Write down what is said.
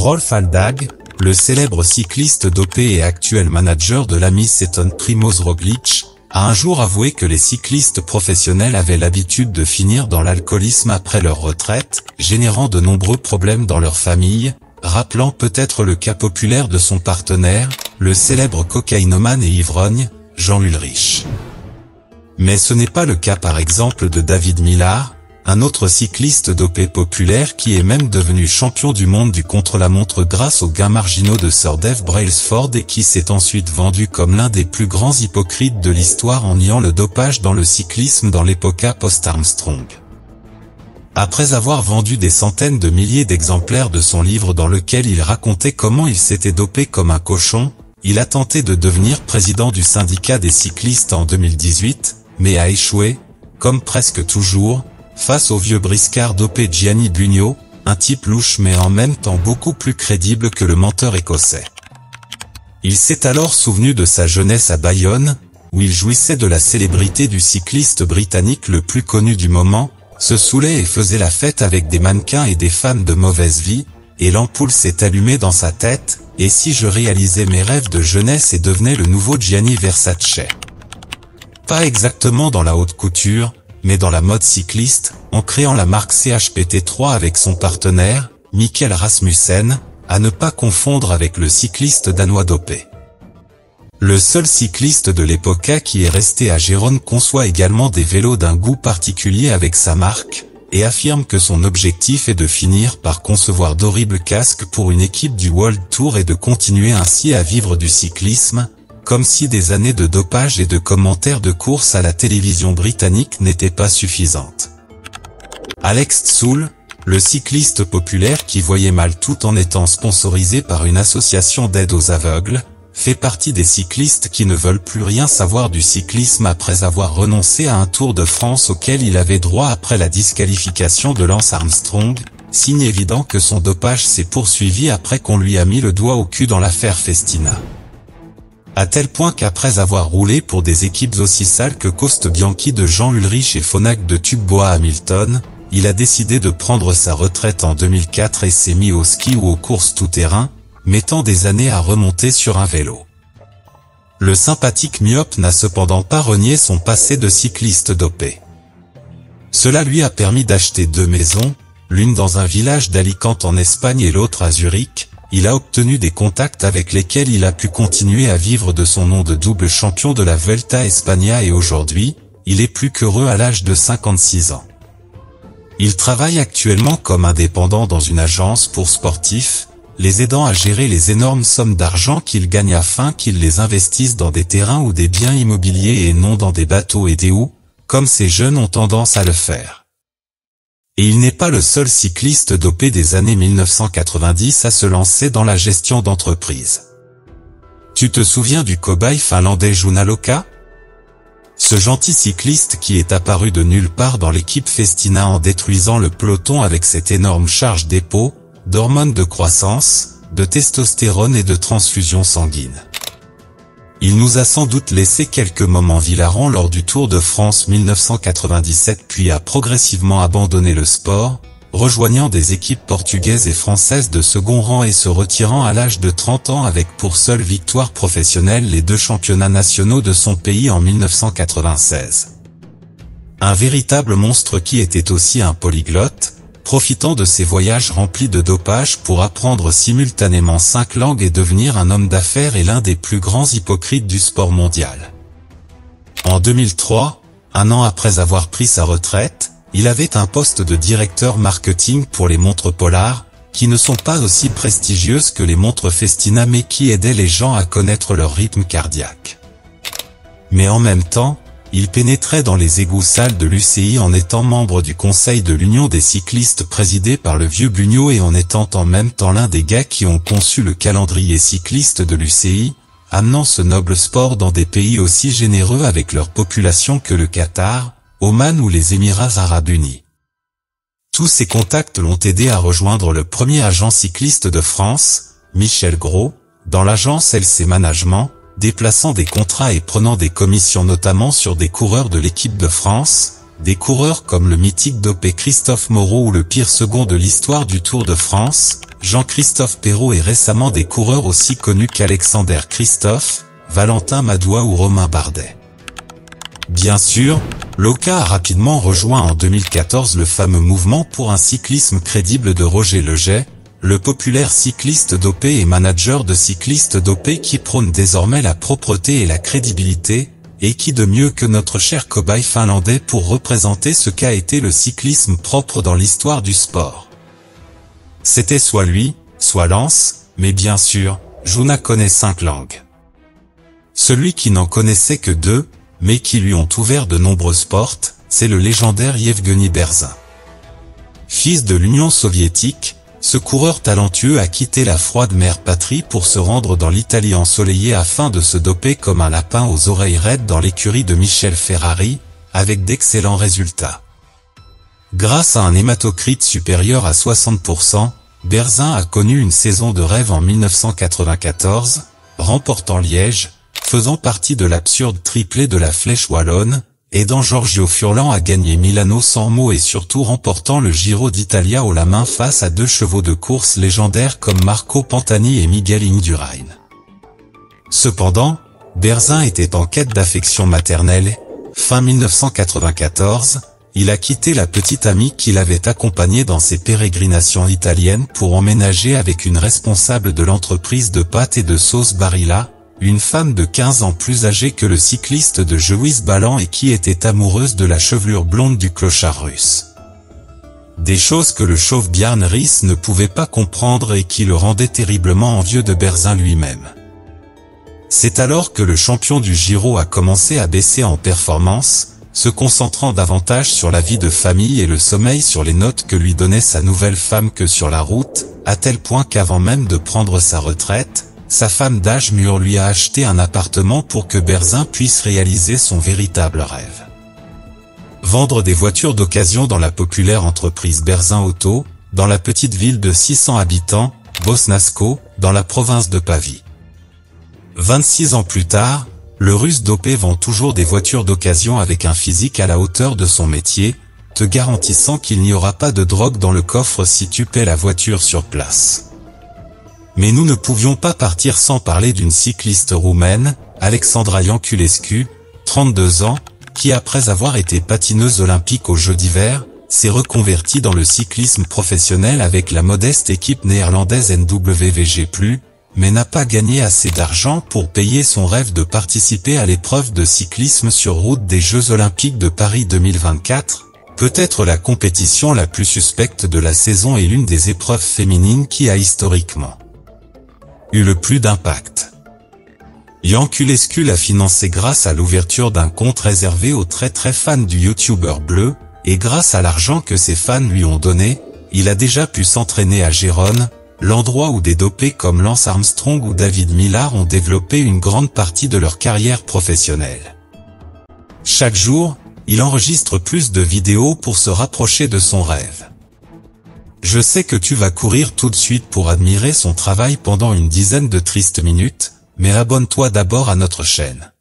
Rolf Aldag, le célèbre cycliste dopé et actuel manager de l'ami Seton Primož Roglič, a un jour avoué que les cyclistes professionnels avaient l'habitude de finir dans l'alcoolisme après leur retraite, générant de nombreux problèmes dans leur famille, rappelant peut-être le cas populaire de son partenaire, le célèbre cocaïnomane et ivrogne, Jan Ullrich. Mais ce n'est pas le cas par exemple de David Millar, un autre cycliste dopé populaire qui est même devenu champion du monde du contre-la-montre grâce aux gains marginaux de Sir Dave Brailsford et qui s'est ensuite vendu comme l'un des plus grands hypocrites de l'histoire en niant le dopage dans le cyclisme dans l'époque post-Armstrong. Après avoir vendu des centaines de milliers d'exemplaires de son livre dans lequel il racontait comment il s'était dopé comme un cochon, il a tenté de devenir président du syndicat des cyclistes en 2018, mais a échoué, comme presque toujours, face au vieux briscard dopé Gianni Bugno, un type louche mais en même temps beaucoup plus crédible que le menteur écossais. Il s'est alors souvenu de sa jeunesse à Bayonne, où il jouissait de la célébrité du cycliste britannique le plus connu du moment, se saoulait et faisait la fête avec des mannequins et des femmes de mauvaise vie, et l'ampoule s'est allumée dans sa tête, et si je réalisais mes rêves de jeunesse et devenais le nouveau Gianni Versace. Pas exactement dans la haute couture, mais dans la mode cycliste, en créant la marque CHPT3 avec son partenaire, Mikkel Rasmussen, à ne pas confondre avec le cycliste danois dopé. Le seul cycliste de l'époque qui est resté à Gérone conçoit également des vélos d'un goût particulier avec sa marque, et affirme que son objectif est de finir par concevoir d'horribles casques pour une équipe du World Tour et de continuer ainsi à vivre du cyclisme, comme si des années de dopage et de commentaires de course à la télévision britannique n'étaient pas suffisantes. Alex Tsoul, le cycliste populaire qui voyait mal tout en étant sponsorisé par une association d'aide aux aveugles, fait partie des cyclistes qui ne veulent plus rien savoir du cyclisme après avoir renoncé à un Tour de France auquel il avait droit après la disqualification de Lance Armstrong, signe évident que son dopage s'est poursuivi après qu'on lui a mis le doigt au cul dans l'affaire Festina. À tel point qu'après avoir roulé pour des équipes aussi sales que Coste Bianchi de Jan Ullrich et Phonak de Tugboa Hamilton, il a décidé de prendre sa retraite en 2004 et s'est mis au ski ou aux courses tout-terrain, mettant des années à remonter sur un vélo. Le sympathique myope n'a cependant pas renié son passé de cycliste dopé. Cela lui a permis d'acheter 2 maisons, l'une dans un village d'Alicante en Espagne et l'autre à Zurich. Il a obtenu des contacts avec lesquels il a pu continuer à vivre de son nom de double champion de la Vuelta España et aujourd'hui, il est plus qu'heureux à l'âge de 56 ans. Il travaille actuellement comme indépendant dans une agence pour sportifs, les aidant à gérer les énormes sommes d'argent qu'il gagne afin qu'ils les investissent dans des terrains ou des biens immobiliers et non dans des bateaux et des houes, comme ces jeunes ont tendance à le faire. Et il n'est pas le seul cycliste dopé des années 1990 à se lancer dans la gestion d'entreprise. Tu te souviens du cobaye finlandais Junaluka ? Ce gentil cycliste qui est apparu de nulle part dans l'équipe Festina en détruisant le peloton avec cette énorme charge d'épaule, d'hormones de croissance, de testostérone et de transfusion sanguine. Il nous a sans doute laissé quelques moments hilarants lors du Tour de France 1997 puis a progressivement abandonné le sport, rejoignant des équipes portugaises et françaises de second rang et se retirant à l'âge de 30 ans avec pour seule victoire professionnelle les 2 championnats nationaux de son pays en 1996. Un véritable monstre qui était aussi un polyglotte, profitant de ses voyages remplis de dopage pour apprendre simultanément 5 langues et devenir un homme d'affaires et l'un des plus grands hypocrites du sport mondial. En 2003, un an après avoir pris sa retraite, il avait un poste de directeur marketing pour les montres Polar, qui ne sont pas aussi prestigieuses que les montres Festina mais qui aidaient les gens à connaître leur rythme cardiaque. Mais en même temps, il pénétrait dans les égouts sales de l'UCI en étant membre du conseil de l'Union des cyclistes présidé par le vieux Bugno et en étant en même temps l'un des gars qui ont conçu le calendrier cycliste de l'UCI, amenant ce noble sport dans des pays aussi généreux avec leur population que le Qatar, Oman ou les Émirats arabes unis. Tous ces contacts l'ont aidé à rejoindre le premier agent cycliste de France, Michel Gros, dans l'agence LC Management, déplaçant des contrats et prenant des commissions notamment sur des coureurs de l'équipe de France, des coureurs comme le mythique dopé Christophe Moreau ou le pire second de l'histoire du Tour de France, Jean-Christophe Perrault, et récemment des coureurs aussi connus qu'Alexander Christophe, Valentin Madois ou Romain Bardet. Bien sûr, Loca a rapidement rejoint en 2014 le fameux mouvement pour un cyclisme crédible de Roger Leget, le populaire cycliste dopé et manager de cyclistes dopés qui prône désormais la propreté et la crédibilité, et qui de mieux que notre cher cobaye finlandais pour représenter ce qu'a été le cyclisme propre dans l'histoire du sport. C'était soit lui, soit Lance, mais bien sûr, Jouna connaît 5 langues. Celui qui n'en connaissait que 2, mais qui lui ont ouvert de nombreuses portes, c'est le légendaire Yevgeny Berzin. Fils de l'Union soviétique, ce coureur talentueux a quitté la froide mère patrie pour se rendre dans l'Italie ensoleillée afin de se doper comme un lapin aux oreilles raides dans l'écurie de Michel Ferrari, avec d'excellents résultats. Grâce à un hématocrite supérieur à 60%, Berzin a connu une saison de rêve en 1994, remportant Liège, faisant partie de l'absurde triplé de la Flèche wallonne, aidant Giorgio Furlan à gagner Milano-San Remo et surtout remportant le Giro d'Italia haut la main face à 2 chevaux de course légendaires comme Marco Pantani et Miguel Indurain. Cependant, Berzin était en quête d'affection maternelle. Fin 1994, il a quitté la petite amie qui l'avait accompagné dans ses pérégrinations italiennes pour emménager avec une responsable de l'entreprise de pâtes et de sauces Barilla, une femme de 15 ans plus âgée que le cycliste de Jewish Ballan et qui était amoureuse de la chevelure blonde du clochard russe. Des choses que le chauve Bjarne Riis ne pouvait pas comprendre et qui le rendaient terriblement envieux de Berzin lui-même. C'est alors que le champion du Giro a commencé à baisser en performance, se concentrant davantage sur la vie de famille et le sommeil sur les notes que lui donnait sa nouvelle femme que sur la route, à tel point qu'avant même de prendre sa retraite, sa femme d'âge mûr lui a acheté un appartement pour que Berzin puisse réaliser son véritable rêve. Vendre des voitures d'occasion dans la populaire entreprise Berzin Auto, dans la petite ville de 600 habitants, Bosnasko, dans la province de Pavie. 26 ans plus tard, le Russe dopé vend toujours des voitures d'occasion avec un physique à la hauteur de son métier, te garantissant qu'il n'y aura pas de drogue dans le coffre si tu paies la voiture sur place. Mais nous ne pouvions pas partir sans parler d'une cycliste roumaine, Alexandra Ianculescu, 32 ans, qui après avoir été patineuse olympique aux Jeux d'hiver, s'est reconvertie dans le cyclisme professionnel avec la modeste équipe néerlandaise NWVG+, mais n'a pas gagné assez d'argent pour payer son rêve de participer à l'épreuve de cyclisme sur route des Jeux Olympiques de Paris 2024, peut-être la compétition la plus suspecte de la saison et l'une des épreuves féminines qui a historiquement eu le plus d'impact. Ianculescu l'a financé grâce à l'ouverture d'un compte réservé aux très fans du youtubeur bleu, et grâce à l'argent que ses fans lui ont donné, il a déjà pu s'entraîner à Gérone, l'endroit où des dopés comme Lance Armstrong ou David Millar ont développé une grande partie de leur carrière professionnelle. Chaque jour, il enregistre plus de vidéos pour se rapprocher de son rêve. Je sais que tu vas courir tout de suite pour admirer son travail pendant une dizaine de tristes minutes, mais abonne-toi d'abord à notre chaîne.